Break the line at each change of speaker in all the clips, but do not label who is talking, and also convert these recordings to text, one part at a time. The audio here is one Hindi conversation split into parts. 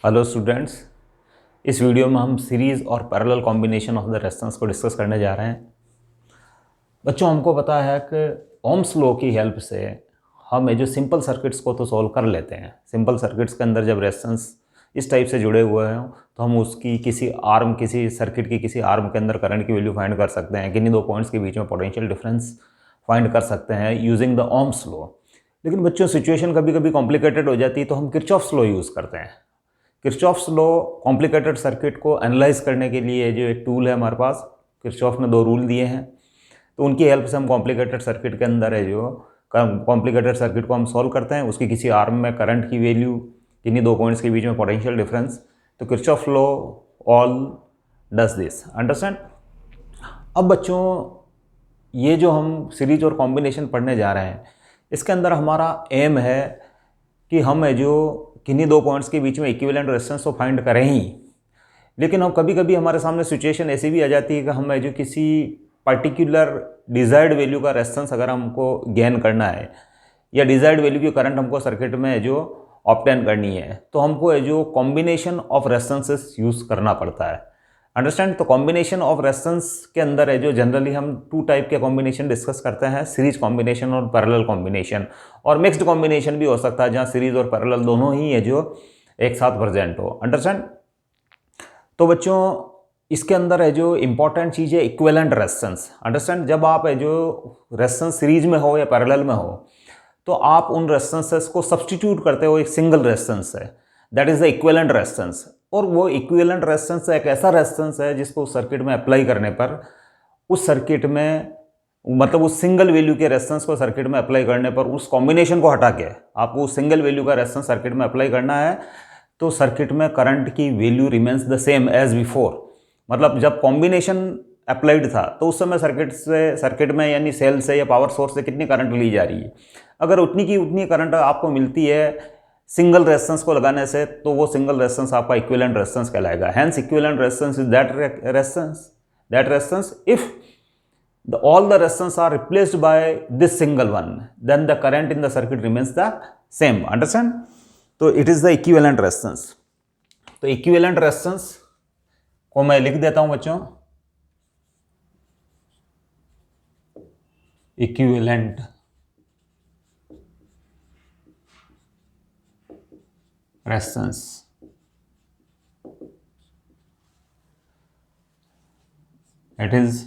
हेलो स्टूडेंट्स, इस वीडियो में हम सीरीज़ और parallel combination of the resistance को डिस्कस करने जा रहे हैं। बच्चों, हमको पता है कि ओम्स लॉ की हेल्प से हम ये जो सिंपल सर्किट्स को तो सॉल्व कर लेते हैं। सिंपल सर्किट्स के अंदर जब रेजिस्टेंस इस टाइप से जुड़े हुए हैं तो हम उसकी किसी सर्किट की किसी आर्म के अंदर करंट की वैल्यू फाइंड कर सकते हैं, किन्हीं दो पॉइंट्स के बीच में पोटेंशियल डिफरेंस फाइंड कर सकते हैं यूजिंग द ओम्स लॉ। लेकिन बच्चों, सिचुएशन कभी कभी कॉम्प्लिकेटेड हो जाती है तो हम किरचॉफ्स लॉ यूज़ करते हैं। किरचॉफ्स लॉ कॉम्प्लिकेटेड सर्किट को एनालाइज करने के लिए जो एक टूल है हमारे पास, किरचॉफ ने 2 रूल दिए हैं, तो उनकी हेल्प से हम कॉम्प्लिकेटेड सर्किट के अंदर है जो कॉम्प्लिकेटेड सर्किट को हम सॉल्व करते हैं। उसकी किसी आर्म में करंट की वैल्यू, किन्हीं दो पॉइंट्स के बीच में पोटेंशियल डिफरेंस, तो Kirchhoff law all does this, understand. अब बच्चों, ये जो हम सीरीज और कॉम्बिनेशन पढ़ने जा रहे हैं, इसके अंदर हमारा एम है कि हम है जो किन्हीं दो पॉइंट्स के बीच में इक्विवेलेंट रेजिस्टेंस तो फाइंड करें ही, लेकिन हम कभी कभी हमारे सामने सिचुएशन ऐसी भी आ जाती है कि हम है जो किसी पर्टिकुलर डिज़ायर्ड वैल्यू का रेजिस्टेंस अगर हमको गेन करना है या डिज़ायर्ड वैल्यू की करंट हमको सर्किट में है जो ऑब्टेन करनी है, तो हमको है जो कॉम्बिनेशन ऑफ रेजिस्टेंसेस यूज़ करना पड़ता है, अंडरस्टैंड। तो कॉम्बिनेशन ऑफ रेजिस्टेंस के अंदर है जो जनरली हम 2 टाइप के कॉम्बिनेशन डिस्कस करते हैं, सीरीज कॉम्बिनेशन और पैरेलल कॉम्बिनेशन, और मिक्स्ड कॉम्बिनेशन भी हो सकता है जहाँ सीरीज और पैरेलल दोनों ही है जो एक साथ प्रेजेंट हो, अंडरस्टैंड। तो बच्चों, इसके अंदर है जो इंपॉर्टेंट चीज़ है इक्विवेलेंट रेजिस्टेंस, अंडरस्टैंड। जब आप है जो रेजिस्टेंस सीरीज में हो या पैरेलल में हो तो आप उन रेजिस्टेंसेस को सब्सटीट्यूट करते हो एक सिंगल रेजिस्टेंस है, that is the equivalent resistance. और वो इक्विवेलेंट रेजिस्टेंस एक ऐसा रेजिस्टेंस है जिसको उस सर्किट में अप्लाई करने पर उस सर्किट में, मतलब उस सिंगल वैल्यू के रेजिस्टेंस को सर्किट में अप्लाई करने पर, उस कॉम्बिनेशन को हटा के आपको उस सिंगल वैल्यू का रेजिस्टेंस सर्किट में अप्लाई करना है, तो सर्किट में करंट की value remains the same as before. मतलब जब कॉम्बिनेशन अप्लाइड था तो उस समय सर्किट में यानी सेल से या पावर सोर्स से कितनी करंट ली जा रही है, अगर उतनी की उतनी करंट आपको मिलती है सिंगल रेजिस्टेंस को लगाने से, तो वो सिंगल रेजिस्टेंस आपका इक्विवेलेंट रेजिस्टेंस कहलाएगा। Hence equivalent resistance is that resistance if all the resistance are replaced by this single one, then the current in the circuit remains the same, understand। तो it is the equivalent resistance। तो equivalent resistance को मैं लिख देता हूं बच्चों, equivalent resistance it is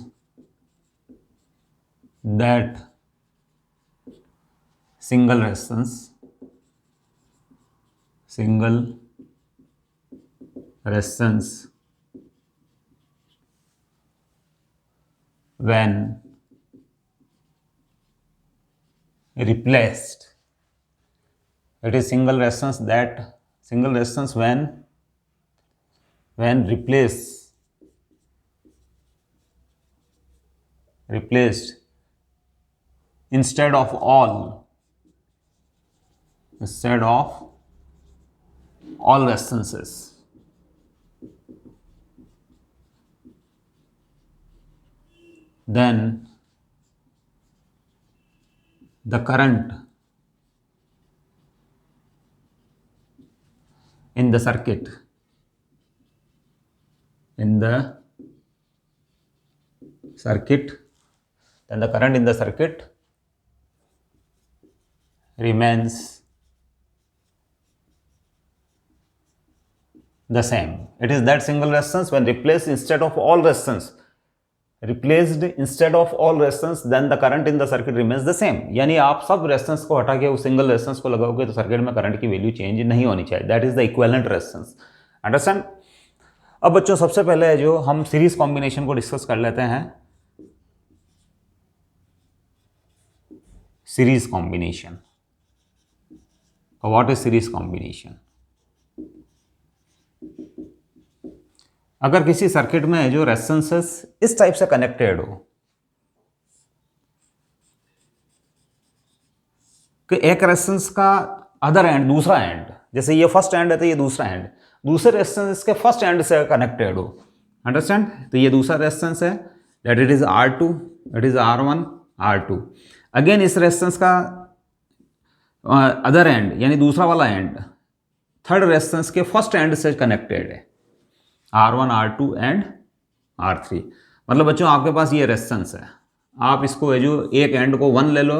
that single resistance when replaced, it is single resistance when replaced instead of all resistances, then the current in the circuit then the current in the circuit remains the same. It is that single resistance when replaced instead of all resistance, then the current in the circuit remains the same। यानी आप सब रेजिस्टेंस को हटा के उस सिंगल रेजिस्टेंस को लगाओगे तो सर्किट में करंट की वैल्यू चेंज नहीं होनी चाहिए, that is the equivalent resistance, understand. अब बच्चों, सबसे पहले है जो हम सीरीज कॉम्बिनेशन को डिस्कस कर लेते हैं। Series combination, what is series combination? अगर किसी सर्किट में जो रेजिस्टेंसेस इस टाइप से कनेक्टेड हो कि एक रेजिस्टेंस का अदर एंड, दूसरा एंड, जैसे ये फर्स्ट एंड है तो ये दूसरा एंड दूसरे रेजिस्टेंस के फर्स्ट एंड से कनेक्टेड हो, अंडरस्टैंड। तो ये दूसरा रेजिस्टेंस है, that it is R2, it is R1 R2। Again इस रेजिस्टेंस का अदर एंड यानी दूसरा वाला एंड, थर्ड रेजिस्टेंस के फर्स्ट एंड से कनेक्टेड है, R1 R2 एंड R3। मतलब बच्चों आपके पास ये रेजिस्टेंस है, आप इसको है जो एक एंड को 1 ले लो,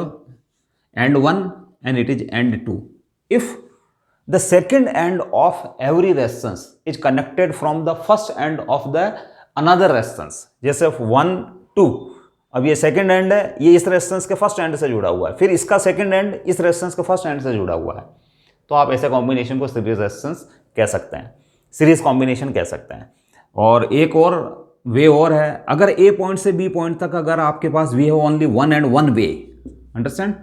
end 1 end it is end 2। If the second end of every resistance is connected from the first end of the another resistance, जैसे 1 2, अब ये सेकंड एंड है, ये इस रेजिस्टेंस के फर्स्ट एंड से जुड़ा हुआ है, फिर इसका सेकंड एंड इस रेजिस्टेंस के फर्स्ट एंड से जुड़ा हुआ है, तो आप ऐसे कॉम्बिनेशन को सीरीज रेजिस्टेंस कह सकते हैं, सीरीज कॉम्बिनेशन कह सकते हैं। और एक और वे और है, अगर ए पॉइंट से बी पॉइंट तक अगर आपके पास we have only one and one way, understand,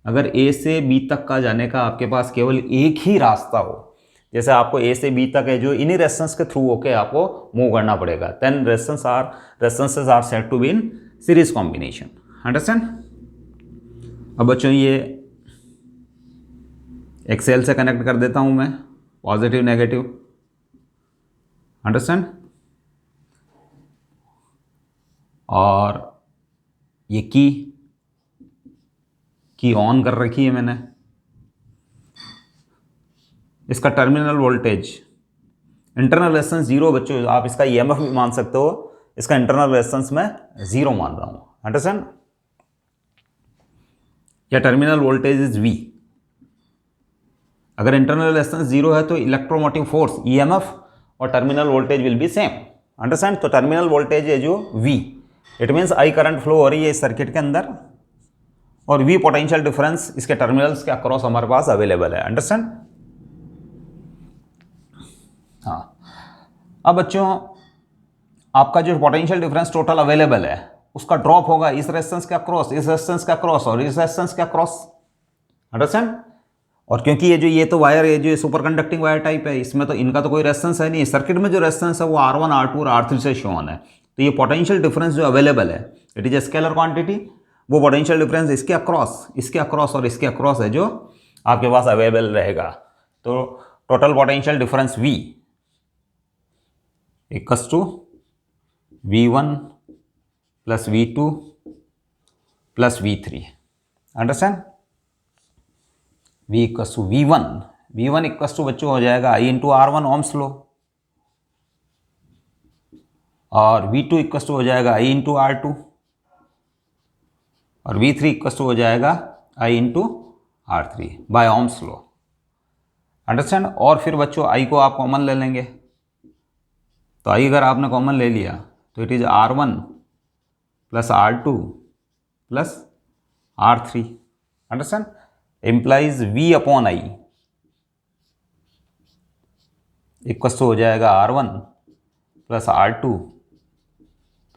अगर ए से बी तक का जाने का आपके पास केवल एक ही रास्ता हो, जैसे आपको ए से बी तक है जो इन्हीं रेजिस्टेंस के थ्रू होके आपको मूव करना पड़ेगा, then resistances are said to be in series combination, understand. अब बच्चों ये एक्सेल से कनेक्ट कर देता हूं मैं, पॉजिटिव नेगेटिव, अंडरस्टैंड। और ये की ऑन कर रखी है मैंने, इसका टर्मिनल वोल्टेज इंटरनल रेजिस्टेंस 0 बच्चों, आप इसका ईएमएफ भी मान सकते हो, इसका इंटरनल रेजिस्टेंस मैं 0 मान रहा हूं, अंडरस्टैंड। या टर्मिनल वोल्टेज इज V। अगर इंटरनल रेजिस्टेंस 0 है तो इलेक्ट्रोमोटिव फोर्स ईएमएफ और terminal voltage will be same, understand. तो टर्मिनल वोल्टेज है जो V, it means I current flow हो रही है इस सर्किट के अंदर, और V पोटेंशियल डिफरेंस इसके टर्मिनल्स के अक्रॉस हमारे पास अवेलेबल है, अंडरस्टैंड। हाँ, अब बच्चों आपका जो पोटेंशियल डिफरेंस टोटल अवेलेबल है उसका ड्रॉप होगा इस रेजिस्टेंस के अक्रॉस, इस रेजिस्टेंस के अक्रॉस और इस रेजिस्टेंस के अक्रॉस, अंडरस्टैंड। और क्योंकि ये तो वायर है जो सुपर कंडक्टिंग वायर टाइप है, इसमें तो इनका तो कोई रेजिस्टेंस है नहीं, सर्किट में जो रेजिस्टेंस है वो R1 R2 और R3 से शोन है, तो ये पोटेंशियल डिफरेंस जो अवेलेबल है it is a scalar quantity, वो पोटेंशियल डिफरेंस इसके अक्रॉस और इसके अक्रॉस है जो आपके पास अवेलेबल रहेगा। तो total potential difference V equals to V1 plus V2 plus V3, understand. V equals to V1 equals to बच्चों हो जाएगा I into R1 Ohm's law, और V2 इक्वल्स टू हो जाएगा I इंटू R2, और V3 इक्वल्स टू हो जाएगा I into R3 by ohm's law, understand. और फिर बच्चों I को आप कॉमन ले लेंगे, तो I अगर आपने कॉमन ले लिया तो it is R1 plus R2 plus R3, understand, implies V upon I equals to हो जाएगा R1 plus R2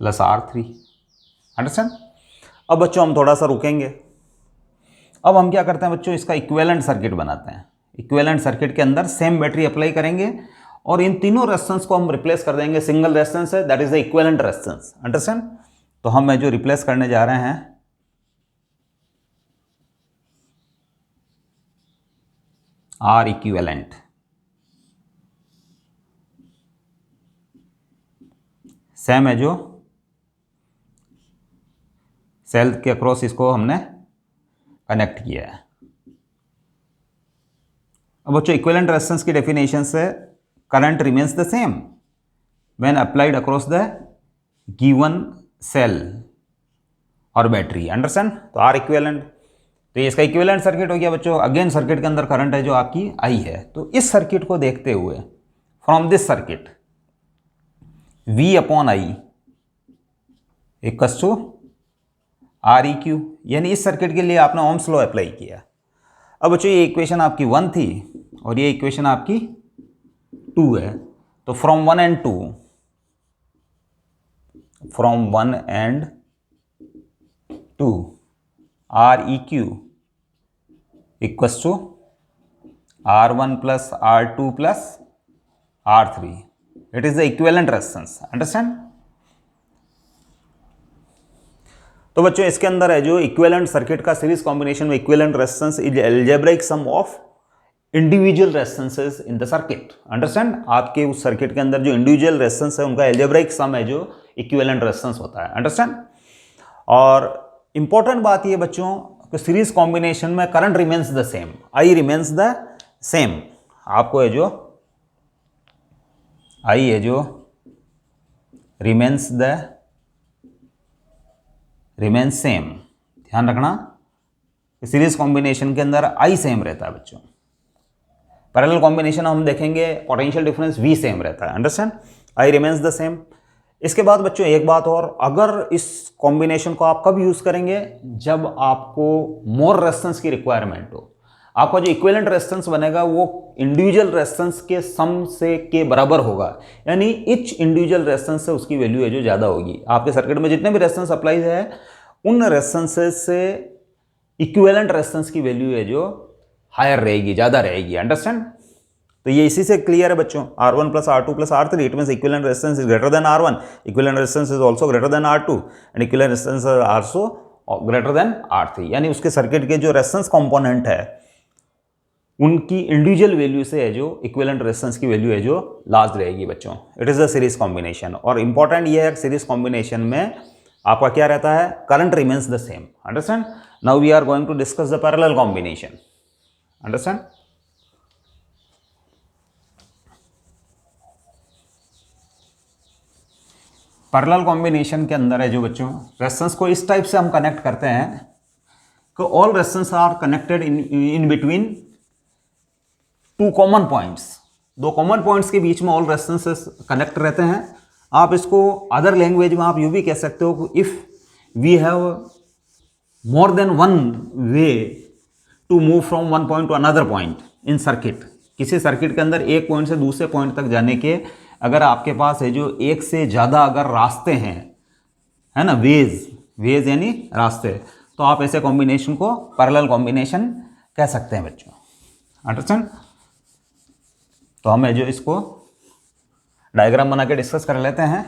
plus R3, understand. अब बच्चों हम थोड़ा सा रुकेंगे, अब हम क्या करते हैं बच्चों, इसका इक्विवेलेंट सर्किट बनाते हैं। इक्विवेलेंट सर्किट के अंदर सेम बैटरी अप्लाई करेंगे और इन तीनों रेजिस्टेंस को हम रिप्लेस कर देंगे, सिंगल रेजिस्टेंस है that is the equivalent resistance, understand. तो हम जो रिप्लेस करने जा रहे हैं R इक्विवेलेंट, सेम है जो सेल के अक्रॉस इसको हमने कनेक्ट किया है। अब बच्चों इक्विवेलेंट रेजिस्टेंस की डेफिनेशन से current remains the same when applied across the given cell और बैटरी, अंडरस्टैंड। तो आर इक्विवेलेंट, तो ये इसका इक्विवेलेंट सर्किट हो गया बच्चों। अगेन सर्किट के अंदर करंट है जो आपकी I है, तो इस सर्किट को देखते हुए from this circuit V upon I equals to REQ, यानी इस सर्किट के लिए आपने ओम्स लॉ अप्लाई किया। अब बच्चों ये इक्वेशन आपकी 1 थी और ये इक्वेशन आपकी 2 है, तो from 1 and 2 REQ equals to R1 plus R2 plus R3, it is the equivalent resistance, understand. तो बच्चों इसके अंदर है जो इक्विवेलेंट सर्किट का सीरीज कॉम्बिनेशन में equivalent resistance is algebraic sum of individual resistances in the circuit, understand. आपके उस सर्किट के अंदर जो इंडिविजुअल रेजिस्टेंस है उनका अलजेब्रिक सम है जो इक्विवेलेंट रेजिस्टेंस होता है, अंडरस्टैंड। और इंपॉर्टेंट बात ये बच्चों कि सीरीज कॉम्बिनेशन में current remains the same, I remains the same, आपको है जो आई है जो रिमेन्स सेम। ध्यान रखना सीरीज कॉम्बिनेशन के अंदर आई सेम रहता है बच्चों। पैरेलल कॉम्बिनेशन हम देखेंगे पोटेंशियल डिफरेंस वी सेम रहता है। Understand, I remains the same. इसके बाद बच्चों एक बात और, अगर इस कॉम्बिनेशन को आप कब यूज करेंगे, जब आपको मोर रेजिस्टेंस की रिक्वायरमेंट हो। आपका जो इक्विवेलेंट रेजिस्टेंस बनेगा वो इंडिविजुअल रेजिस्टेंस के सम से के बराबर होगा, यानी ईच इंडिविजुअल रेजिस्टेंस से उसकी वैल्यू है जो ज़्यादा होगी। आपके सर्किट में जितने भी रेजिस्टेंस अप्लाई है उन रेजिस्टेंसेस से इक्विवेलेंट रेजिस्टेंस की वैल्यू है जो हायर रहेगी, ज़्यादा रहेगी। अंडरस्टैंड, तो ये इसी से क्लियर है बच्चों। R1 plus R2 plus R3, it means equivalent resistance is greater than R1, equivalent resistance is also greater than R2 and equivalent resistance is also greater than R3। यानी उसके सर्किट के जो रेजिस्टेंस कंपोनेंट है उनकी इंडिविजुअल वैल्यू से है जो इक्विवेलेंट रेजिस्टेंस की वैल्यू है जो लार्ज रहेगी बच्चों। It is a series combination. और इंपॉर्टेंट ये है सीरीज कॉम्बिनेशन में आपका क्या रहता है, current remains the same. Understand, now we are going to discuss the parallel combination. Understand, parallel combination के अंदर है जो बच्चों रेजिस्टेंस को इस टाइप से हम कनेक्ट करते हैं कि all resistance are connected in between two common points. दो कॉमन पॉइंट्स के बीच में ऑल रेजिस्टेंसेस कनेक्ट रहते हैं। आप इसको अदर लैंग्वेज में आप यूँ भी कह सकते हो कि if we have more than one way to move from one point to another point in circuit. किसी सर्किट के अंदर एक पॉइंट से दूसरे पॉइंट तक जाने के अगर आपके पास है जो एक से ज़्यादा अगर रास्ते हैं, है ना, वेज यानी रास्ते, तो आप ऐसे कॉम्बिनेशन को पैरेलल कॉम्बिनेशन कह सकते हैं बच्चों। अंडरस्टैंड, तो हम है जो इसको डायग्राम बना के डिस्कस कर लेते हैं।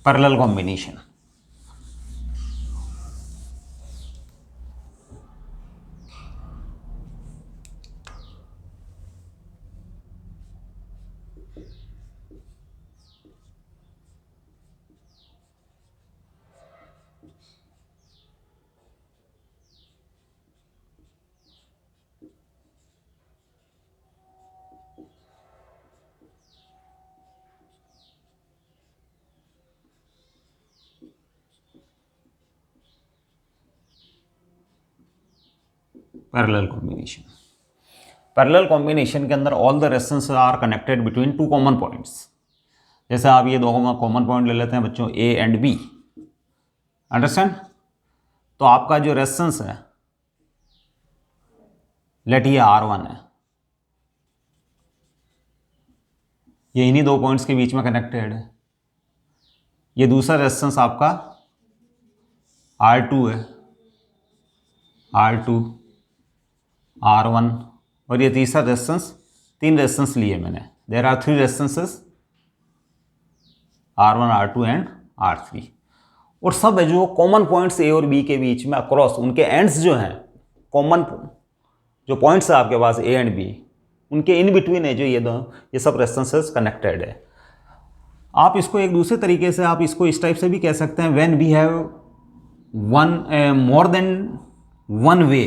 Parallel combination, parallel combination. Parallel combination के अंदर all the resistance are connected between two common points. जैसे आप ये दो कॉमन पॉइंट ले लेते हैं बच्चों, ए एंड बी। अंडरस्टैंड, तो आपका जो रेजिस्टेंस है लेट ये R1 है, ये इन्हीं दो पॉइंट्स के बीच में कनेक्टेड है। ये दूसरा रेजिस्टेंस आपका R2 है, R2 R1, और ये तीसरा रेजिस्टेंस, तीन रेजिस्टेंस लिए मैंने, there are three resistances R1 R2 and R3। और सब है जो कॉमन पॉइंट्स ए और बी के बीच में अक्रॉस उनके एंड्स जो हैं, कॉमन जो पॉइंट्स है आपके पास ए एंड बी, उनके इन बिटवीन है जो ये सब रेजिस्टेंसेस कनेक्टेड है। आप इसको एक दूसरे तरीके से आप इसको इस टाइप से भी कह सकते हैं, when we have more than one way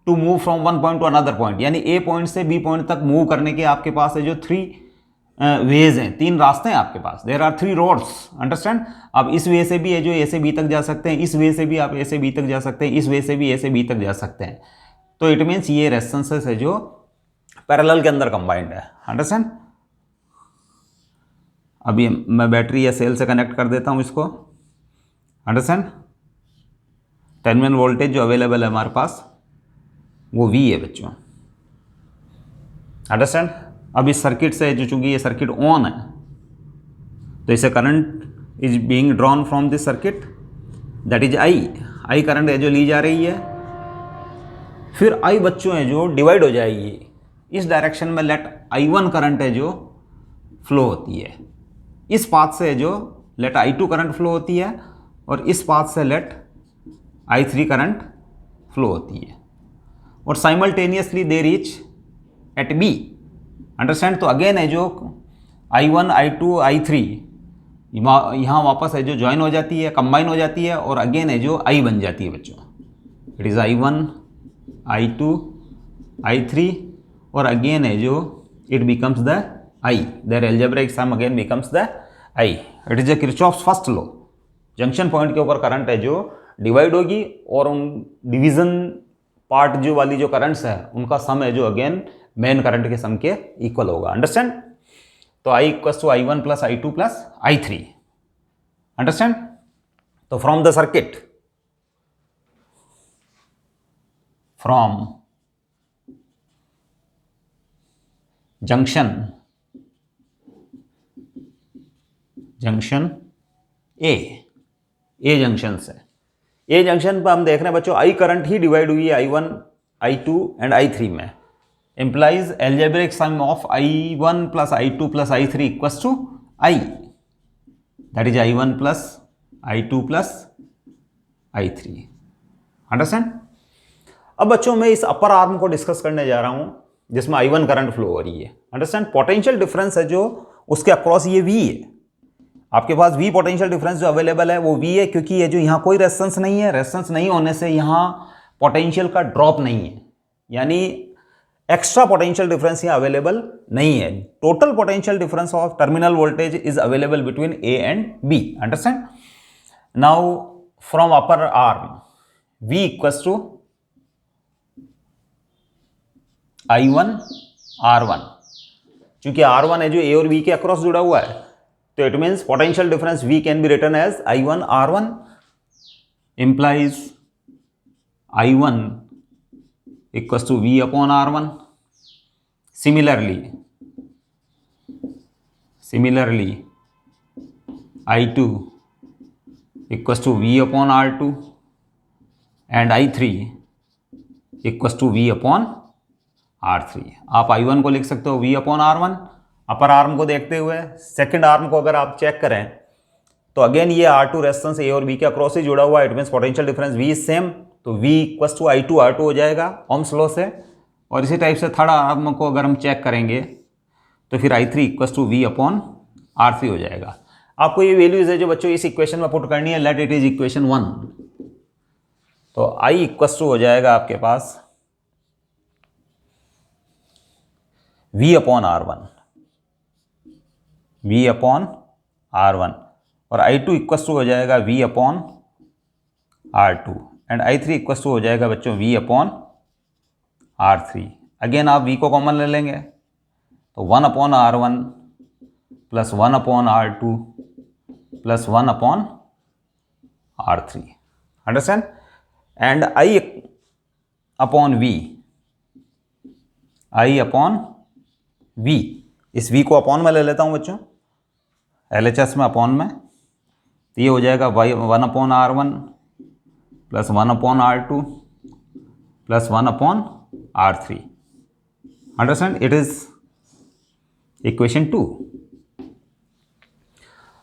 to move from one point to another point, यानी ए पॉइंट से बी पॉइंट तक मूव करने के आपके पास है जो थ्री वेज हैं, तीन रास्ते हैं आपके पास, there are three roads. Understand, आप इस वे से भी है जो ए से बी तक जा सकते हैं, इस वे से भी आप ए से बी तक जा सकते हैं, इस वे से भी ए से बी तक जा सकते हैं। तो इट मीन्स ये रेजिस्टेंसेस है जो पैरेलल के अंदर कंबाइंड है। अंडरस्टैंड, अभी मैं बैटरी या सेल से कनेक्ट कर देता हूँ इसको। अंडरस्टैंड, टर्मिनल वोल्टेज जो अवेलेबल है हमारे पास वो V है बच्चों। अंडरस्टैंड, अब इस सर्किट से जो चूंकि ये सर्किट ऑन है तो इसे current is being drawn from this circuit, that is I current है जो ली जा रही है। फिर I बच्चों है जो डिवाइड हो जाएगी इस डायरेक्शन में, लेट I1 करंट है जो फ्लो होती है, इस पाथ से है जो लेट I2 करंट फ्लो होती है, और इस पाथ से लेट I3 करंट फ्लो होती है। और simultaneously they reach at B. Understand? तो अगेन है जो I1 I2 I3 यहाँ वापस है जो ज्वाइन हो जाती है, कंबाइन हो जाती है और अगेन है जो I बन जाती है बच्चों। It is I1 I2 I3 और अगेन है जो it becomes the I, there algebraic sum again becomes the I। It is a Kirchhoff's first law. Junction point के ऊपर करंट है जो डिवाइड होगी और उन डिवीज़न पार्ट जो वाली जो करंट्स है उनका सम है जो अगेन मेन करंट के सम के इक्वल होगा। अंडरस्टैंड? तो I equals to I1 plus I2 plus I3। Understand? तो from the circuit, from junction A junction से, ए जंक्शन पर हम देख रहे हैं बच्चों I करंट ही डिवाइड हुई है I1 I2 एंड I3 में। implies algebraic sum of I1 plus I2 plus I3 equals to I, that is I1 plus I2 plus I3। Understand? अब बच्चों मैं इस अपर आर्म को डिस्कस करने जा रहा हूं जिसमें I1 करंट फ्लो हो रही है। अंडरस्टैंड? पोटेंशियल डिफरेंस है जो उसके अक्रॉस ये V है। आपके पास V पोटेंशियल डिफरेंस जो अवेलेबल है वो V है, क्योंकि ये जो यहाँ कोई रेजिस्टेंस नहीं है, रेजिस्टेंस नहीं होने से यहाँ पोटेंशियल का ड्रॉप नहीं है, यानी एक्स्ट्रा पोटेंशियल डिफरेंस यहाँ अवेलेबल नहीं है। Total potential difference of terminal voltage is available between A and B। Understand? Now from upper arm V equals to I1 R1, चूंकि R1 है जो A और B के अक्रॉस जुड़ा हुआ है, तो it means potential difference V can be written as I1 R1 implies I1 equals to V upon R1। Similarly I2 equals to V upon R2 and I3 equals to V upon R3। आप I1 को लिख सकते हो V upon R1 upper arm को देखते हुए। सेकंड आर्म को अगर आप चेक करें तो अगेन ये R2 रेजिस्टेंस A और B के अक्रॉस ही जुड़ा हुआ है, it means potential difference V is same, तो V equals to I2 R2 हो जाएगा ओम्स लॉ से। और इसी टाइप से थर्ड आर्म को अगर हम चेक करेंगे तो फिर I3 equals to V upon R3 हो जाएगा। आपको ये वैल्यूज है जो बच्चों इस इक्वेशन में पुट करनी है, लेट इट इज इक्वेशन 1। तो I इक्वल्स टू हो जाएगा आपके पास V अपॉन R1 और I2 इक्वल्स टू हो जाएगा V upon R2 and I3 equals to हो जाएगा बच्चों V अपॉन R3। अगेन आप V को कॉमन ले लेंगे तो 1 upon R1 plus 1 upon R2 plus 1 upon R3। Understand? And I upon V, इस V को अपॉन में ले लेता हूं बच्चों, LHS में अपॉन में, तो ये हो जाएगा 1 upon R1 plus 1 upon R2 plus 1 upon R3। Understand? It is equation 2।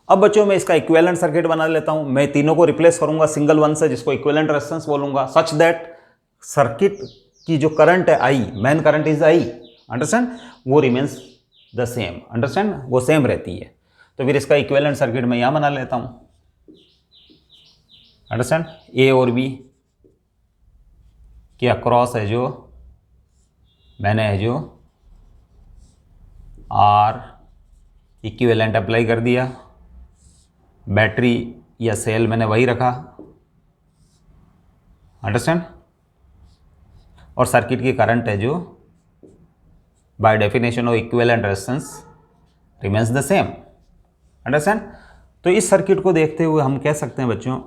अब बच्चों मैं इसका इक्विवेलेंट सर्किट बना लेता हूं। मैं तीनों को रिप्लेस करूंगा सिंगल वन से, जिसको इक्विवेलेंट रेजिस्टेंस बोलूंगा, सच दैट सर्किट की जो करंट है I, main current is I, understand, वो रिमेन्स द सेम। अंडरस्टैंड? वो सेम रहती है। तो फिर इसका इक्विवेलेंट सर्किट मैं यहां बना लेता हूं। अंडरस्टैंड? A और B के अक्रॉस है जो मैंने है जो R इक्विवेलेंट अप्लाई कर दिया, बैटरी या सेल मैंने वही रखा। अंडरस्टैंड? और सर्किट की करंट है जो by definition of equivalent resistance remains the same. Understand? तो इस सर्किट को देखते हुए हम कह सकते हैं बच्चों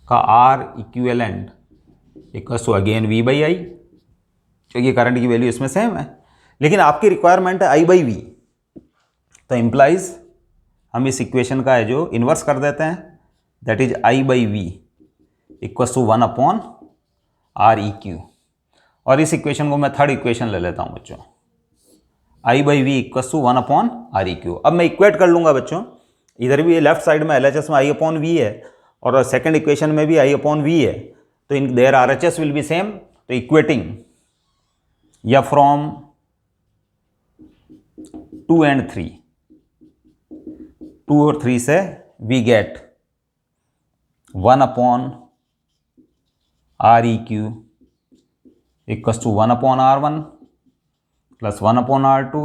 का R equivalent equals to again V by I, क्योंकि करंट की वैल्यू इसमें सेम है, लेकिन आपकी रिक्वायरमेंट है I बाई V, तो इम्प्लाइज हम इस इक्वेशन का है जो इन्वर्स कर देते हैं, that is I by V equals to 1 upon R E Q. और इस इक्वेशन को मैं थर्ड इक्वेशन ले लेता हूं बच्चों, I by V equals to 1 upon R E Q. अब मैं इक्वेट कर लूंगा बच्चों, इधर भी लेफ्ट साइड में LHS में I अपॉन V है और सेकंड इक्वेशन में भी I अपॉन V है, तो in there RHS will be same, तो इक्वेटिंग या फ्रॉम 2 and 3, 2 और 3 से we get 1/ReQ equals to 1/R1 plus 1/R2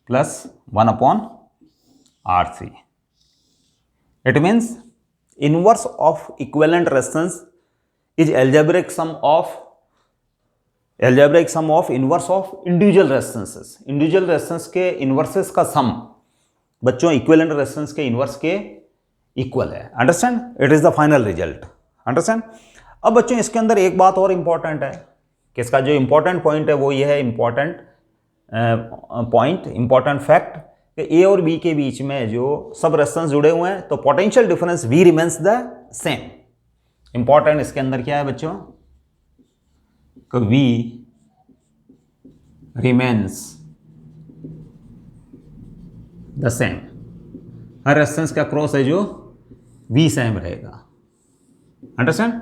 plus 1/R3. It means inverse of equivalent resistance is algebraic sum of inverse of individual resistances. Individual resistance के inverses का sum बच्चों equivalent resistance के inverse के equal है. Understand? It is the final result. Understand? अब बच्चों इसके अंदर एक बात और important है कि इसका जो important point है वो ये है important fact कि A और B के बीच में जो सब रेजिस्टेंस जुड़े हुए हैं तो potential difference V remains the same. Important इसके अंदर क्या है बच्चों कि V remains the same. Her resistance का क्रॉस है जो V सेम रहेगा. अंडरस्टैंड?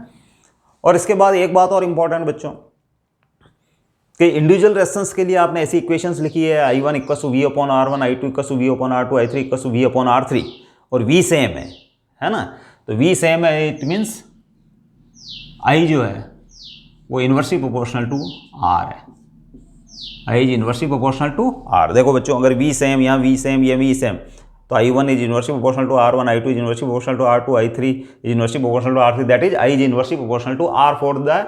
और इसके बाद एक बात और इंपॉर्टेंट बच्चों कि इंडिविजुअल रेजिस्टेंस के लिए आपने ऐसी इक्वेशंस लिखी है I1 equals to V/R1, I2 equals to V/R2, I3 equals to V/R3 और V सेम है ना. तो V सेम है, इट मीन्स I जो है वो इन्वर्सली प्रोपोर्शनल टू R है. I is inversely proportional to R. देखो बच्चों अगर V सेम, यहाँ V सेम, ये V सेम, तो I1 is inversely proportional to R1, I2 is inversely proportional to R2, I3 is inversely proportional to R3, that is I is inversely proportional to R for the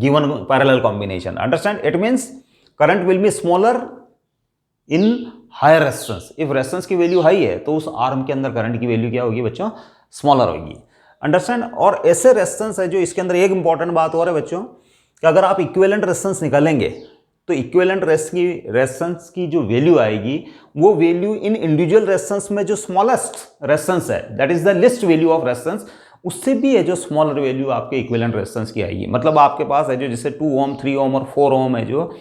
given parallel combination. Understand? It means current will be smaller in higher resistance. If resistance की वैल्यू हाई है तो उस आर्म के अंदर करंट की वैल्यू क्या होगी बच्चों? स्मॉलर होगी. अंडरस्टैंड? और ऐसे रेजिस्टेंस है जो इसके अंदर एक इंपॉर्टेंट बात और है बच्चों कि अगर आप इक्विवेलेंट रेजिस्टेंस निकालेंगे तो इक्विवेलेंट रेजिस्टेंस की जो वैल्यू आएगी वो वैल्यू इन इंडिविजुअल रेजिस्टेंस में जो स्मॉलेस्ट रेजिस्टेंस है, that is the least value of resistance, उससे भी है जो स्मॉलर वैल्यू आपके इक्विवेलेंट रेजिस्टेंस की आएगी. मतलब आपके पास है जो जैसे 2 ओम, 3 ओम और 4 ओम है जो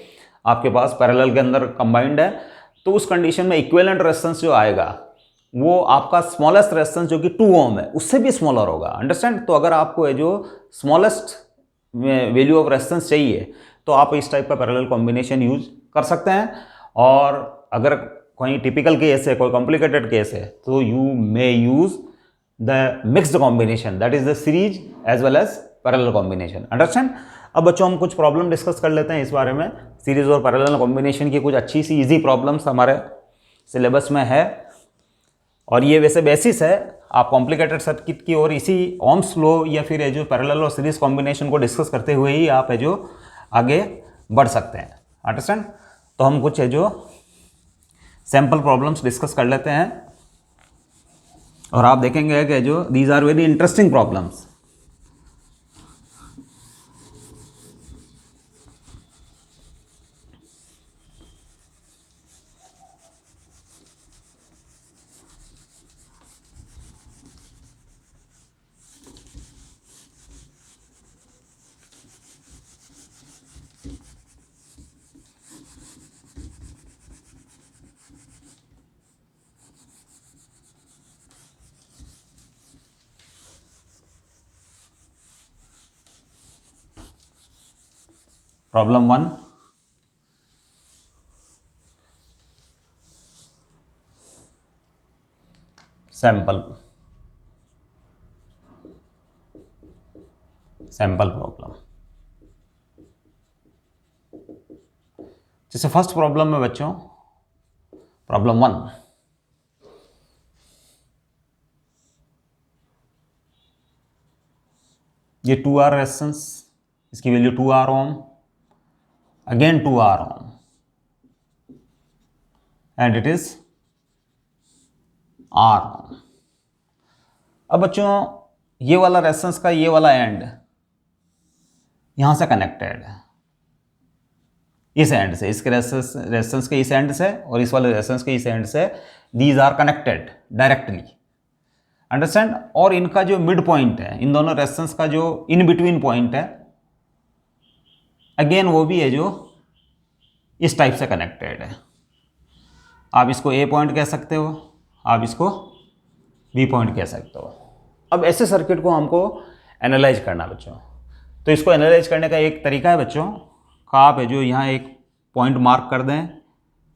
आपके पास पैरेलल के अंदर कंबाइंड है, तो उस कंडीशन में इक्विवेलेंट रेजिस्टेंस जो आएगा वो आपका स्मॉलेस्ट रेजिस्टेंस जो कि 2 ओम है उससे भी स्मॉलर होगा. अंडरस्टैंड? तो अगर आपको है जो स्मॉलेस्ट वैल्यू ऑफ रेजिस्टेंस चाहिए तो आप इस टाइप का पैरेलल कॉम्बिनेशन यूज कर सकते हैं. और अगर कोई टिपिकल केस है, कोई कॉम्प्लिकेटेड केस है, तो you may use the mixed combination, that is the series as well as parallel combination. Understand? अब बच्चों हम कुछ प्रॉब्लम डिस्कस कर लेते हैं इस बारे में. सीरीज और पैरेलल कॉम्बिनेशन की कुछ अच्छी सी इजी प्रॉब्लम्स हमारे सिलेबस में है और ये वैसे बेसिस है. आप कॉम्प्लिकेटेड सर्किट की और इसी ओम्स लॉ या फिर है जो पैरेलल और सीरीज कॉम्बिनेशन को डिस्कस करते हुए ही आप है जो आगे बढ़ सकते हैं. अंडरस्टैंड? तो हम कुछ है जो सैम्पल प्रॉब्लम्स डिस्कस कर लेते हैं और आप देखेंगे कि जो these are very interesting problems. Problem 1. Sample problem. जैसे फर्स्ट प्रॉब्लम में बच्चों प्रॉब्लम 1, ये 2R रेजिस्टेंस, इसकी value 2R ohm, again 2R ohm and it is R ohm. अब बच्चों ये वाला रेजिस्टेंस का ये वाला एंड यहां से कनेक्टेड है, इस एंड से, इसके रेजिस्टेंस के इस एंड से और इस वाले रेजिस्टेंस के इस एंड से, these are connected directly. Understand? और इनका जो मिड पॉइंट है, इन दोनों रेजिस्टेंस का जो इन बिटवीन पॉइंट है, अगेन वो भी है जो इस टाइप से कनेक्टेड है. आप इसको ए पॉइंट कह सकते हो, आप इसको बी पॉइंट कह सकते हो. अब ऐसे सर्किट को हमको एनालाइज करना बच्चों. तो इसको एनालाइज करने का एक तरीका है बच्चों का, आप है जो यहाँ एक पॉइंट मार्क कर दें,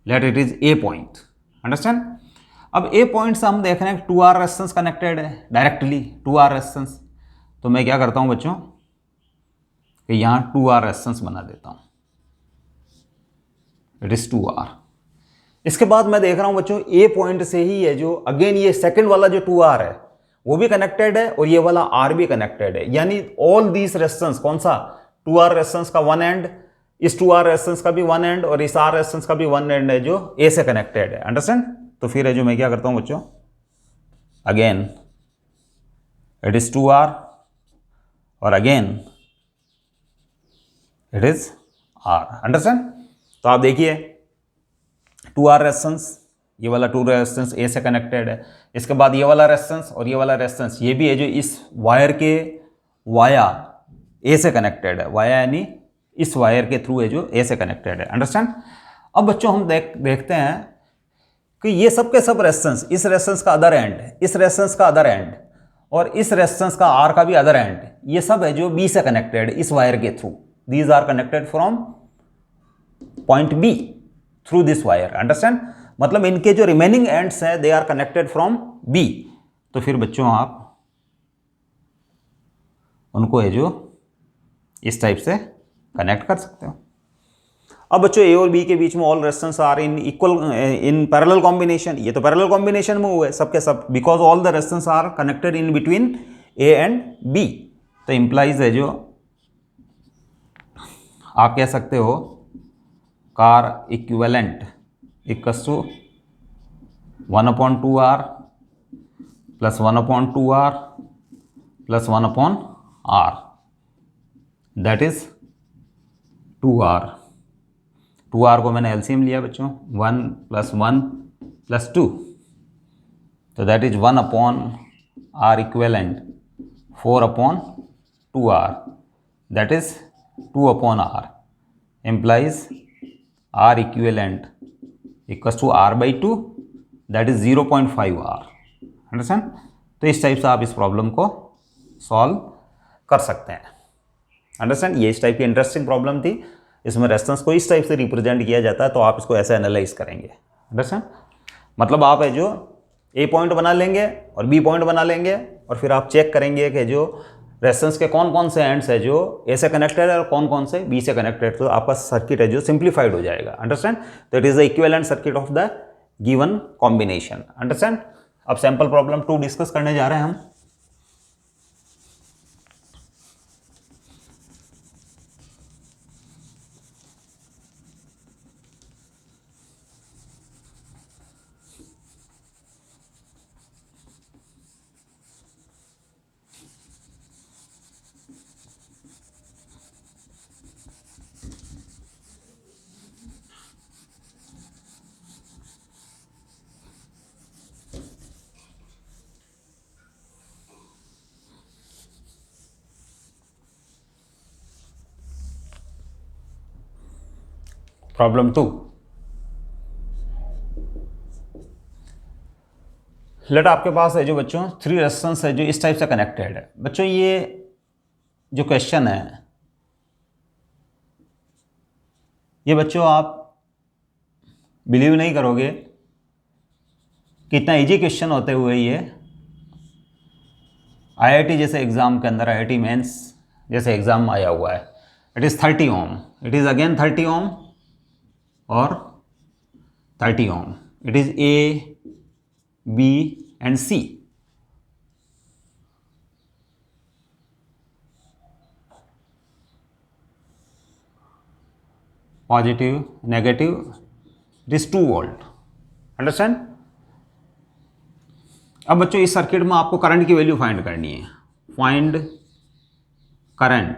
let it is A point, understand. अब ए पॉइंट से हम देख रहे हैं 2R रेजिस्टेंस कनेक्टेड है डायरेक्टली 2R रेजिस्टेंस, तो मैं क्या करता हूँ बच्चों कि यहाँ 2R रेजिस्टेंस बना देता हूँ, इट इज 2R। इसके बाद मैं देख रहा हूँ बच्चों ए पॉइंट से ही है जो अगेन ये सेकंड वाला जो 2R है वो भी कनेक्टेड है और ये वाला R भी कनेक्टेड है, यानी ऑल दीस रेजिस्टेंस, कौन सा 2R रेजिस्टेंस का वन एंड, इस 2R रेजिस्टेंस का भी वन एंड और इस R रेजिस्टेंस का भी वन एंड है जो ए से कनेक्टेड है, अंडरस्टैंड। तो फिर है जो मैं क्या करता हूं बच्चों, अगेन इट इज 2R और again it is R, understand. तो आप देखिए 2R रेजिस्टेंस, ये वाला 2 रेजिस्टेंस ए से कनेक्टेड है, इसके बाद ये वाला रेजिस्टेंस और ये वाला रेजिस्टेंस ये भी है जो इस वायर के वाया ए से कनेक्टेड है, वाया यानी इस वायर के थ्रू है जो ए से कनेक्टेड है, अंडरस्टैंड। अब बच्चों हम देखते हैं कि ये सब के सब रेजिस्टेंस, इस रेजिस्टेंस का अदर एंड, इस रेजिस्टेंस का अदर एंड और इस रेजिस्टेंस का आर का भी अदर एंड, ये सब है जो बी से कनेक्टेड इस वायर के through, these are connected from point B through this wire, understand. मतलब इनके जो रिमेनिंग एंड्स हैं they are connected from B. तो फिर बच्चों आप उनको है जो इस टाइप से कनेक्ट कर सकते हो। अब बच्चों ए और बी के बीच में all resistance are in equal in parallel combination, ये तो पैरेलल कॉम्बिनेशन में हुए सबके सब, because all the resistance are connected in between A and B. तो इंप्लाइज है जो आप कह सकते हो R equivalent equals to 1/2R plus 1/2R plus 1/R, that is 2R। 2R को मैंने एलसीएम लिया बच्चों, 1 + 1 + 2, तो that is 1/R equivalent 4/2R, that is 2/R, implies R equivalent equals to R/2, that is 0.5R, understand. तो इस टाइप से आप इस प्रॉब्लम को सॉल्व कर सकते हैं, अंडरस्टैंड। ये इस टाइप की इंटरेस्टिंग प्रॉब्लम थी, इसमें रेजिस्टेंस को इस टाइप से रिप्रेजेंट किया जाता है, तो आप इसको ऐसे एनालाइज करेंगे, अंडरस्टैंड। मतलब आप है जो ए पॉइंट बना लेंगे और बी पॉइंट बना लेंगे और फिर आप चेक करेंगे कि जो रेजिस्टेंस के कौन कौन से एंड्स है जो ए से कनेक्टेड है और कौन कौन से बी से कनेक्टेड, तो आपका सर्किट है जो सिंप्लीफाइड हो जाएगा, अंडरस्टैंड। तो it is the equivalent circuit of the given combination, understand. अब सैंपल प्रॉब्लम 2 डिस्कस करने जा रहे हैं हम। प्रॉब्लम 2, लेट आपके पास है जो बच्चों 3 रेजिस्टेंस है जो इस टाइप से कनेक्टेड है। बच्चों ये जो क्वेश्चन है ये बच्चों आप बिलीव नहीं करोगे कितना इजी क्वेश्चन होते हुए ये आईआईटी जैसे एग्जाम के अंदर, आईआईटी मेंस जैसे एग्जाम आया हुआ है। It is 30 ohm, it is again 30 ohm और 30 ohm, it is A B and C. Positive negative, it is 2 volt, understand. अब बच्चों इस सर्किट में आपको करंट की वैल्यू फाइंड करनी है, find current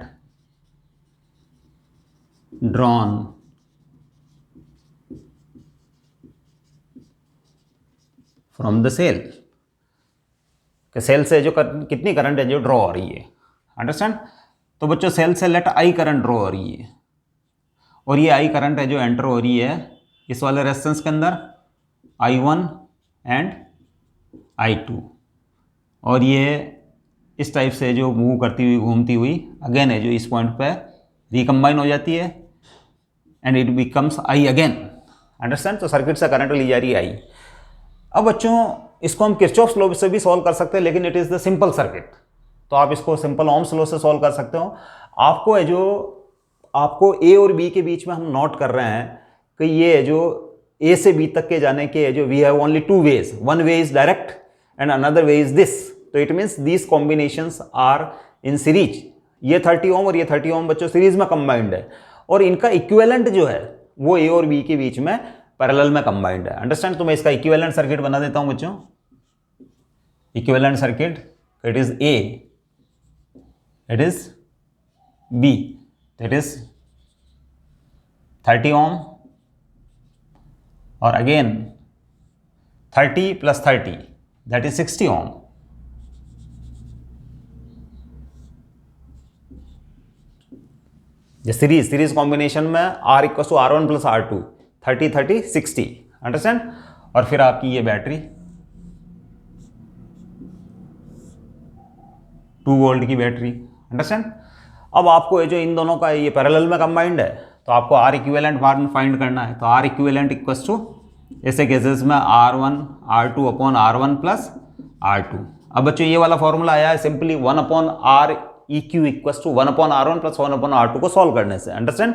drawn from the cell, कि सेल से जो कितनी करंट है जो ड्रॉ हो रही है, अंडरस्टैंड। तो बच्चों सेल से लेट आई करंट ड्रॉ हो रही है और ये आई करंट है जो एंटर हो रही है इस वाले रेजिस्टेंस के अंदर, I1 एंड I2, और ये इस टाइप से जो मूव करती हुई घूमती हुई अगेन है जो इस पॉइंट पे रिकम्बाइन हो जाती है and it becomes I again. Understand? तो सर्किट से करंट ली जा रही है आई। अब बच्चों इसको हम किरचॉफ्स लॉ से भी सॉल्व कर सकते हैं, लेकिन it is the simple circuit, तो आप इसको सिंपल ओम्स लॉ से सॉल्व कर सकते हो। आपको है जो आपको ए और बी के बीच में हम नोट कर रहे हैं कि ये है जो ए से बी तक के जाने के है जो we have only two ways, one way is direct and another way is this, तो it means these combinations are in series. ये 30 ओम और ये 30 ओम बच्चों सीरीज में कंबाइंड है और इनका इक्विवेलेंट जो है वो ए और बी के बीच में पैरेलल में कंबाइंड है। अंडरस्टैंड? तो मैं इसका इक्विवेलेंट सर्किट बना देता हूं बच्चों। Equivalent circuit, it is A, it is B, it is 30 ohm और again 30 plus 30 that is 60 ohm. Series combination में R equal to R1 plus R2, 30 30 60। Understand? और फिर आपकी ये बैटरी 2 वोल्ट की बैटरी। अंडरस्टैंड? अब आपको ये जो इन दोनों का ये पैरेलल में कंबाइंड है तो आपको R इक्विवेलेंट फाइंड करना है। तो R इक्विवेलेंट इक्वल टू ऐसे केसेस में R1 R2 upon R1 plus R2। अब बच्चों ये वाला फॉर्मूला आया है simply 1 upon R EQ equal to 1 upon R1 plus 1 upon R2 को सॉल्व करने से। अंडरस्टैंड?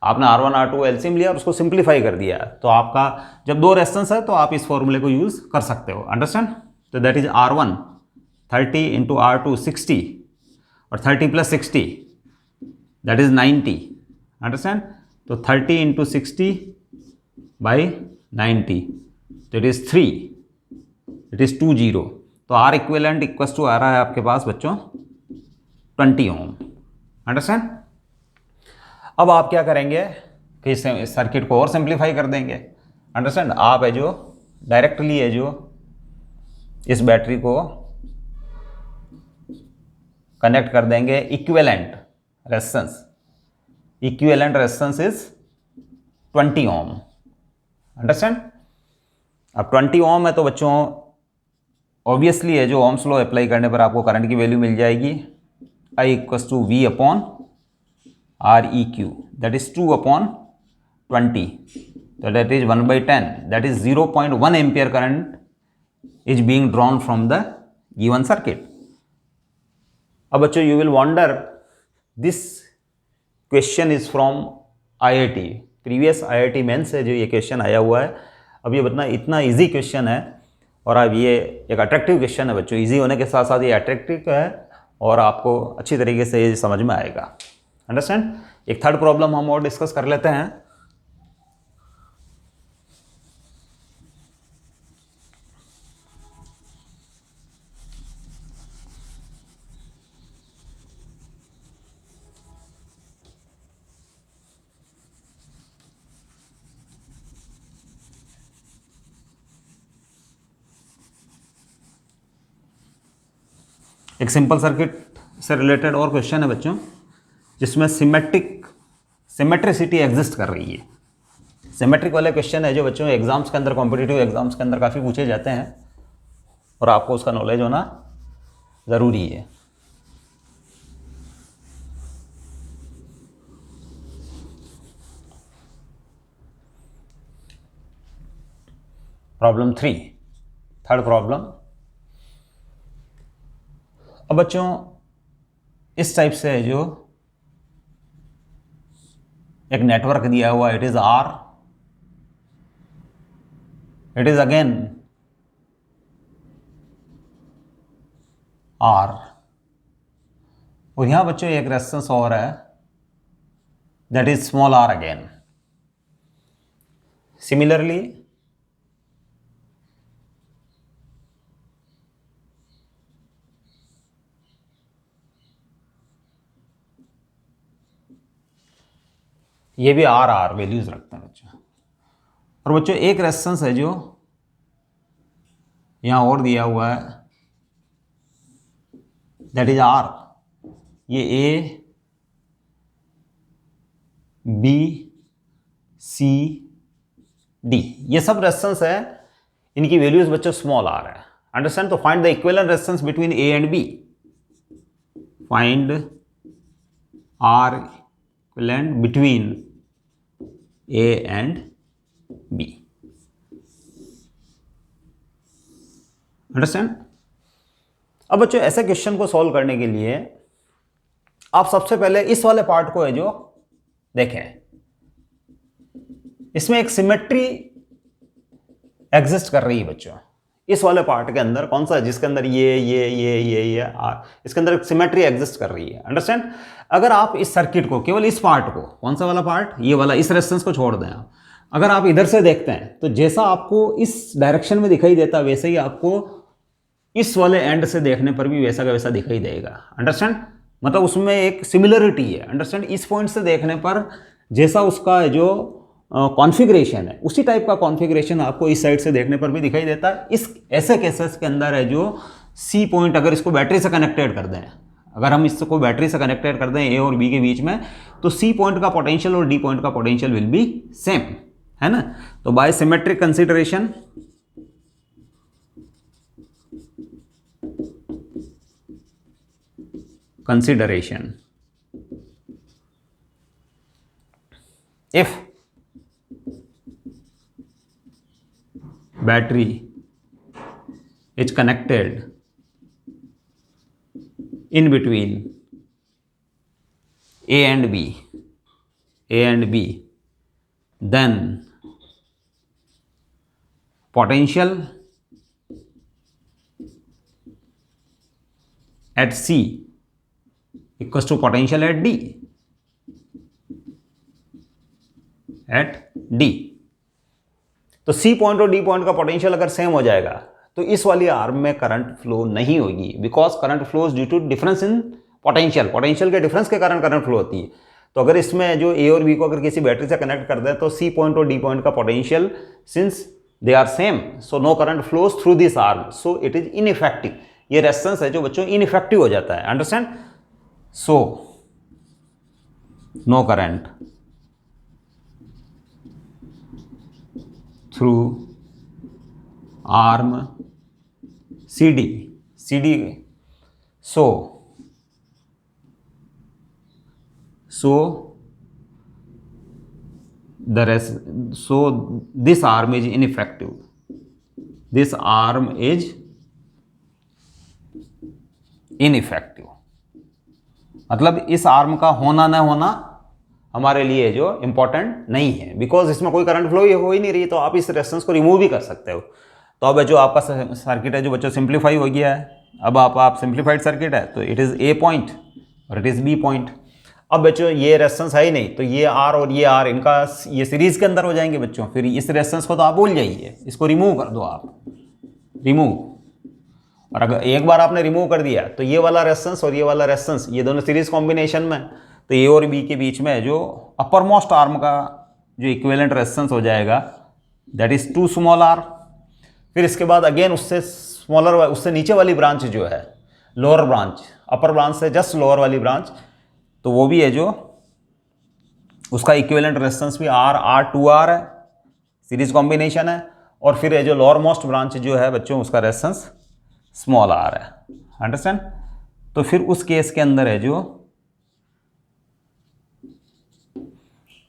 आपने R1 R2 एलसीएम लिया और उसको सिंप्लीफाई कर दिया, तो आपका जब दो रेजिस्टेंस है तो आप इस फॉर्मूले को यूज कर सकते हो। अंडरस्टैंड? तो that is R1 30 into R2 60 और 30 प्लस 60 दैट इज 90। अंडरस्टैंड? तो 30 इंटू 60 बाई 90 तो इट इज 3, इट इज 20। तो R इक्विवेलेंट इक्वल टू आ रहा है आपके पास बच्चों 20 ओम। अंडरस्टैंड? अब आप क्या करेंगे कि इस सर्किट को और सिंप्लीफाई कर देंगे। अंडरस्टैंड? आप है जो डायरेक्टली है जो इस बैटरी को कनेक्ट कर देंगे equivalent resistance. Equivalent resistance is 20 ohm. Understand? अब 20 ओम है तो बच्चों ऑब्वियसली है जो ओम्स लॉ अप्लाई करने पर आपको करंट की वैल्यू मिल जाएगी I equal to V upon REQ that is 2 upon 20, तो that is 1/10 that is 0.1 ampere current is being drawn from the given circuit. अब बच्चों you will wonder this question is from IIT, previous IIT mains से जो ये क्वेश्चन आया हुआ है। अब ये बताना इतना इजी क्वेश्चन है और अब ये एक अट्रैक्टिव क्वेश्चन है बच्चों। इजी होने के साथ साथ ये अट्रैक्टिव है और आपको अच्छी तरीके से ये समझ में आएगा। अंडरस्टैंड? एक थर्ड प्रॉब्लम हम और डिस्कस कर लेते हैं। एक सिंपल सर्किट से रिलेटेड और क्वेश्चन है बच्चों जिसमें सिमेट्रिसिटी एग्जिस्ट कर रही है। सिमेट्रिक वाले क्वेश्चन है जो बच्चों एग्जाम्स के अंदर, कॉम्पिटिटिव एग्जाम्स के अंदर काफ़ी पूछे जाते हैं और आपको उसका नॉलेज होना ज़रूरी है। Problem 3, third problem. अब बच्चों इस टाइप से है जो एक नेटवर्क दिया हुआ, it is R, it is again R और यहां बच्चों एक रेजिस्टेंस और है that is small r again. Similarly ये भी R वैल्यूज रखते हैं बच्चों। और बच्चों एक रेजिस्टेंस है जो यहां और दिया हुआ है दैट इज R। ये A B C D ये सब रेजिस्टेंस है, इनकी वैल्यूज बच्चों स्मॉल r है। अंडरस्टैंड? तो find the equivalent resistance between A and B। Find R equivalent between A and B. Understand? अब बच्चों ऐसे क्वेश्चन को सॉल्व करने के लिए आप सबसे पहले इस वाले पार्ट को है जो देखें, इसमें एक सिमेट्री एग्जिस्ट कर रही है बच्चों। इस वाले पार्ट के अंदर कौन सा है, जिसके अंदर ये इसके अंदर एक सिमेट्री एग्जिस्ट कर रही है। अंडरस्टैंड? अगर आप इस सर्किट को, केवल इस पार्ट को, कौन सा वाला पार्ट, ये वाला, इस रेजिस्टेंस को छोड़ दें आप, अगर आप इधर से देखते हैं तो जैसा आपको इस डायरेक्शन में दिखाई देता है वैसे ही आपको इस वाले एंड से देखने पर भी वैसा का वैसा दिखाई देगा। अंडरस्टैंड? मतलब उसमें एक सिमिलरिटी है। अंडरस्टैंड? इस पॉइंट से देखने पर जैसा उसका जो कॉन्फ़िगरेशन है उसी टाइप का कॉन्फ़िगरेशन आपको इस साइड से देखने पर भी दिखाई देता है। इस ऐसे केसेस के अंदर है जो सी पॉइंट, अगर इसको बैटरी से कनेक्टेड कर दें, अगर हम इसको बैटरी से कनेक्टेड कर दें ए और बी के बीच में, तो सी पॉइंट का पोटेंशियल और डी पॉइंट का पोटेंशियल विल बी सेम, है ना। तो by symmetric consideration if battery is connected in between A and B, then potential at C equals to potential at D. तो सी पॉइंट और डी पॉइंट का पोटेंशियल अगर सेम हो जाएगा तो इस वाली आर्म में करंट फ्लो नहीं होगी, because current flows due to difference in potential के डिफरेंस के कारण करंट फ्लो होती है। तो अगर इसमें जो ए और बी को अगर किसी बैटरी से कनेक्ट कर दें तो सी पॉइंट और डी पॉइंट का potential, since they are same, so no current flows through this arm, so it is ineffective. ये रेजिस्टेंस है जो बच्चों इनइफेक्टिव हो जाता है। Understand? So no current through arm CD, so this arm is ineffective, मतलब इस आर्म का होना ना होना हमारे लिए जो इंपॉर्टेंट नहीं है, बिकॉज इसमें कोई करंट फ्लो हो ही नहीं रही, तो आप इस रेजिस्टेंस को रिमूव भी कर सकते हो। तो अब जो आपका सर्किट है जो बच्चों सिंप्लीफाई हो गया है, अब आप सिंप्लीफाइड सर्किट है, तो इट इज़ ए पॉइंट और इट इज़ बी पॉइंट। अब बच्चों ये रेजिस्टेंस है ही नहीं, तो ये आर और ये आर, इनका ये सीरीज के अंदर हो जाएंगे बच्चों। फिर इस रेजिस्टेंस को तो आप भूल जाइए, इसको रिमूव कर दो आप, रिमूव। और अगर एक बार आपने रिमूव कर दिया तो ये वाला रेजिस्टेंस और ये वाला रेजिस्टेंस, ये दोनों सीरीज कॉम्बिनेशन में, तो ए और बी के बीच में जो अपर मोस्ट आर्म का जो इक्विवेलेंट रेजिस्टेंस हो जाएगा दैट इज 2 स्मॉल आर। फिर इसके बाद अगेन उससे स्मॉलर, उससे नीचे वाली ब्रांच जो है, लोअर ब्रांच, अपर ब्रांच से जस्ट लोअर वाली ब्रांच, तो वो भी है जो उसका इक्विवेलेंट रेजिस्टेंस भी R 2R है, सीरीज कॉम्बिनेशन है। और फिर है जो लोअर मोस्ट ब्रांच जो है बच्चों, उसका रेजिस्टेंस स्मॉल r है। अंडरस्टैंड? तो फिर उस केस के अंदर है जो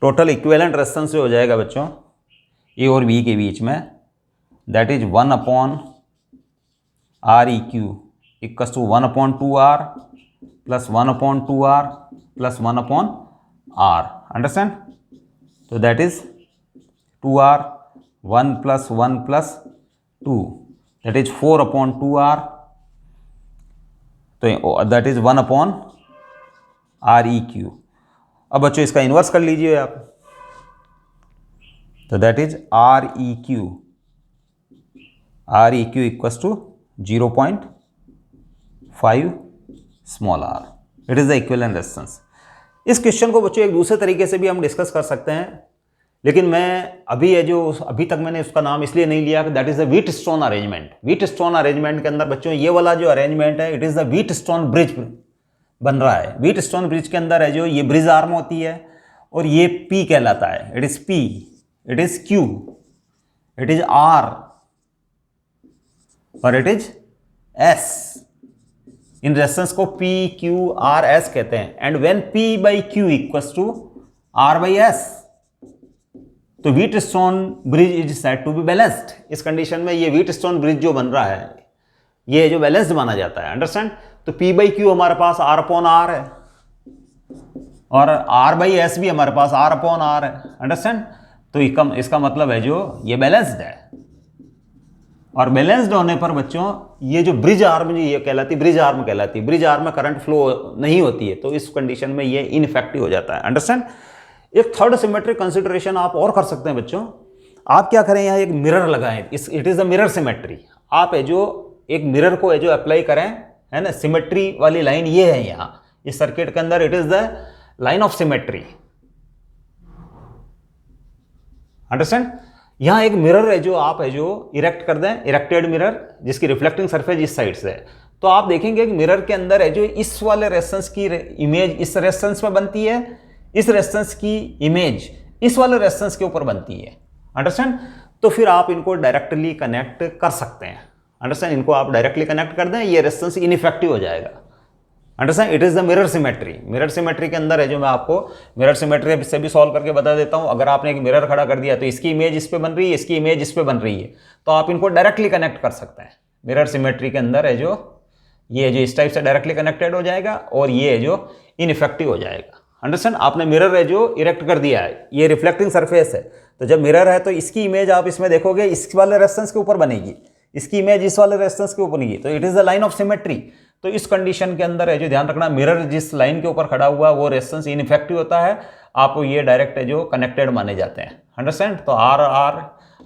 टोटल इक्विवेलेंट रेजिस्टेंस जो हो जाएगा बच्चों ए और बी के बीच में, that is 1/ReQ equals to 1/2R plus 1/2R plus 1/R। Understand? तो that is 2R, 1 + 1 + 2, that is 4/2R, तो दैट इज 1/ReQ। अब बच्चों इसका इन्वर्स कर लीजिए आप, तो that is ReQ equals to 0.5 small r। It is the equivalent resistance. इस क्वेश्चन को बच्चों एक दूसरे तरीके से भी हम डिस्कस कर सकते हैं, लेकिन मैं अभी तक मैंने उसका नाम इसलिए नहीं लिया कि that is the Wheatstone arrangement. Wheatstone arrangement के अंदर बच्चों ये वाला जो अरेंजमेंट है, it is the Wheatstone bridge बन रहा है। व्हीटस्टोन ब्रिज के अंदर है जो ये ब्रिज आर्म होती है और ये P कहलाता है, it is P, it is Q, it is R और इट इज S। इन रेजिस्टेंस को P Q R S कहते हैं। And when P by Q equals to R by S, तो Wheatstone bridge is said to be balanced. इस कंडीशन में ये व्हीटस्टोन ब्रिज जो बन रहा है ये जो बैलेंस्ड माना जाता है, अंडरस्टैंड। तो P बाई Q हमारे पास R अपॉन R है और R बाई S भी हमारे पास R अपॉन R है, अंडरस्टैंड। तो इसका मतलब है जो ये बैलेंस्ड है, और बैलेंस्ड होने पर बच्चों ये जो ब्रिज आर्म जो ये कहलाती है ब्रिज आर्म कहलाती है, ब्रिज आर्म में करंट फ्लो नहीं होती है, तो इस कंडीशन में ये इनइफेक्टिव हो जाता है, अंडरस्टैंड। एक थर्ड सिमेट्रिक कंसिडरेशन आप और कर सकते हैं बच्चों। आप क्या करें, यहाँ एक मिरर लगाएं, it is a mirror symmetry. आप है जो एक मिरर को है जो अप्लाई करें, है ना, सिमेट्री वाली लाइन ये है यहाँ इस सर्किट के अंदर, it is the line of symmetry, understand. यहां एक मिरर है जो आप है जो इरेक्ट कर दें, इरेक्टेड मिरर जिसकी रिफ्लेक्टिंग सरफेस इस साइड से है, तो आप देखेंगे कि मिरर के अंदर है जो इस वाले रेजिस्टेंस की इमेज इस रेजिस्टेंस में बनती है, इस रेजिस्टेंस की इमेज इस वाले रेजिस्टेंस के ऊपर बनती है, अंडरस्टैंड। तो फिर आप इनको डायरेक्टली कनेक्ट कर सकते हैं, अंडरस्टैंड। इनको आप डायरेक्टली कनेक्ट कर दें, ये रेजिस्टेंस इनइफेक्टिव हो जाएगा, understand. It is the mirror symmetry. Mirror symmetry के अंदर है जो मैं आपको मिरर सिमेट्री से भी सॉल्व करके बता देता हूं। अगर आपने एक मिरर खड़ा कर दिया तो इसकी इमेज इस पे बन रही है, इसकी इमेज इस पे बन रही है, तो आप इनको डायरेक्टली कनेक्ट कर सकते हैं। मिरर सिमेट्री के अंदर है जो ये जो इस टाइप से डायरेक्टली कनेक्टेड हो जाएगा और ये है जो इनइफेक्टिव हो जाएगा, अंडरस्टैंड। आपने मिरर है जो इरेक्ट कर दिया है, ये रिफ्लेक्टिंग सरफेस है, तो जब मिरर है तो इसकी इमेज आप इसमें देखोगे इस वाले रेजिस्टेंस के ऊपर बनेगी, इसकी इमेज इस वाले रेजिस्टेंस के ऊपर बनेगी, तो it is the line of symmetry. तो इस कंडीशन के अंदर है जो ध्यान रखना, मिरर जिस लाइन के ऊपर खड़ा हुआ वो रेजिस्टेंस इनइफेक्टिव होता है, आपको ये डायरेक्ट है जो कनेक्टेड माने जाते हैं, अंडरस्टैंड। तो आर आर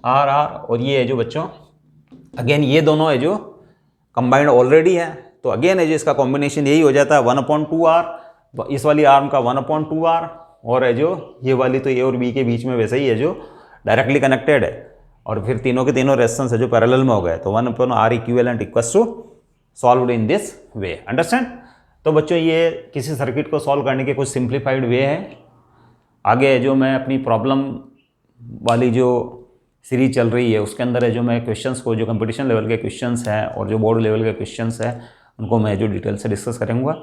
आर आर और ये है जो बच्चों अगेन ये दोनों है जो कंबाइंड ऑलरेडी है, तो अगेन है जो इसका कॉम्बिनेशन यही हो जाता है 1/2R, इस वाली आर्म का 1/2R, और है जो ये वाली तो ए और बी के बीच में वैसे ही है जो डायरेक्टली कनेक्टेड है, और फिर तीनों के तीनों रेजिस्टेंस है जो पैरेलल में हो गए, तो 1/R equivalent equals to solved in this way, understand. तो बच्चों ये किसी सर्किट को सॉल्व करने के कुछ सिंप्लीफाइड वे है। आगे जो मैं अपनी प्रॉब्लम वाली जो सीरीज चल रही है उसके अंदर है जो मैं क्वेश्चंस को जो कंपटीशन लेवल के क्वेश्चंस हैं और जो बोर्ड लेवल के क्वेश्चंस हैं उनको मैं जो डिटेल से डिस्कस करूँगा।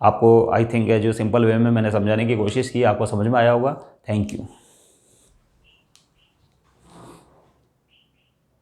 आपको आई थिंक है जो सिंपल वे में मैंने समझाने की कोशिश की, आपको समझ में आया होगा। Thank you.